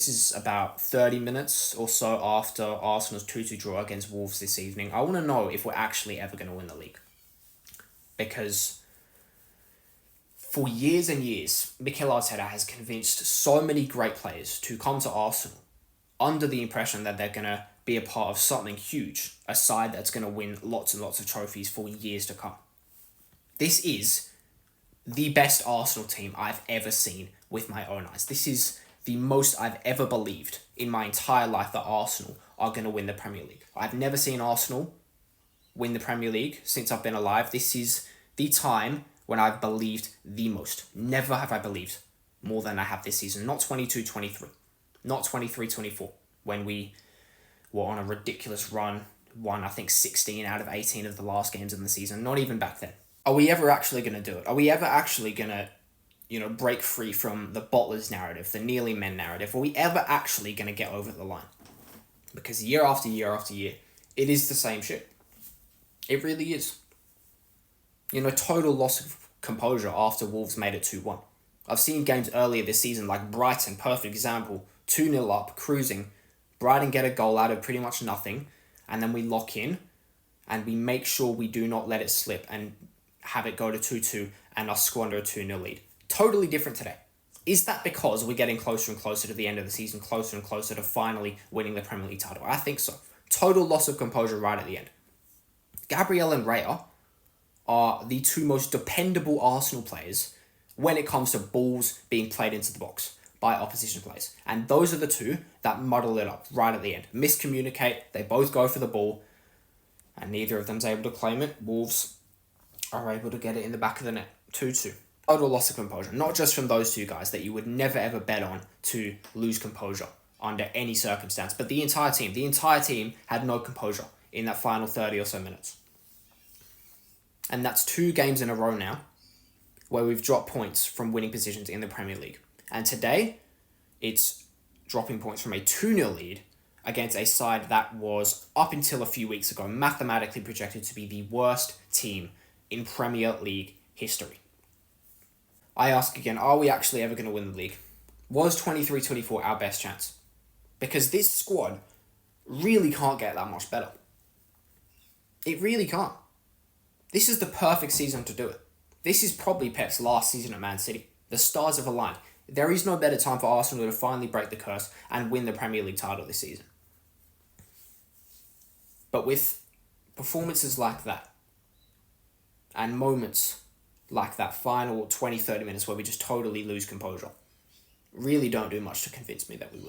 This is about 30 minutes or so after Arsenal's 2-2 draw against Wolves this evening. I want to know if we're actually ever going to win the league. Because for years and years, Mikel Arteta has convinced so many great players to come to Arsenal under the impression that they're going to be a part of something huge, a side that's going to win lots and lots of trophies for years to come. This is the best Arsenal team I've ever seen with my own eyes. This is the most I've ever believed in my entire life that Arsenal are going to win the Premier League. I've never seen Arsenal win the Premier League since I've been alive. This is the time when I've believed the most. Never have I believed more than I have this season. Not 22-23, not 23-24, when we were on a ridiculous run, won I think 16 out of 18 of the last games of the season. Not even back then. Are we ever actually going to do it? Are we ever actually going to break free from the bottlers narrative, the nearly men narrative? Are we ever actually going to get over the line? Because year after year after year, it is the same shit. It really is. Total loss of composure after Wolves made it 2-1. I've seen games earlier this season like Brighton, perfect example, 2-0 up, cruising. Brighton get a goal out of pretty much nothing, and then we lock in, and we make sure we do not let it slip and have it go to 2-2 and us squander a 2-0 lead. Totally different today. Is that because we're getting closer and closer to the end of the season, closer and closer to finally winning the Premier League title? I think so. Total loss of composure right at the end. Gabriel and Raya are the two most dependable Arsenal players when it comes to balls being played into the box by opposition players. And those are the two that muddle it up right at the end. Miscommunicate, they both go for the ball, and neither of them's able to claim it. Wolves are able to get it in the back of the net. 2-2. Total loss of composure. Not just from those two guys that you would never ever bet on to lose composure under any circumstance, but the entire team. The entire team had no composure in that final 30 or so minutes. And that's 2 games in a row now where we've dropped points from winning positions in the Premier League. And today, it's dropping points from a 2-0 lead against a side that was, up until a few weeks ago, mathematically projected to be the worst team in Premier League history. I ask again, are we actually ever going to win the league? Was 23-24 our best chance? Because this squad really can't get that much better. It really can't. This is the perfect season to do it. This is probably Pep's last season at Man City. The stars have aligned. There is no better time for Arsenal to finally break the curse and win the Premier League title this season. But with performances like that, and moments like that final 20-30 minutes where we just totally lose composure, really don't do much to convince me that we will.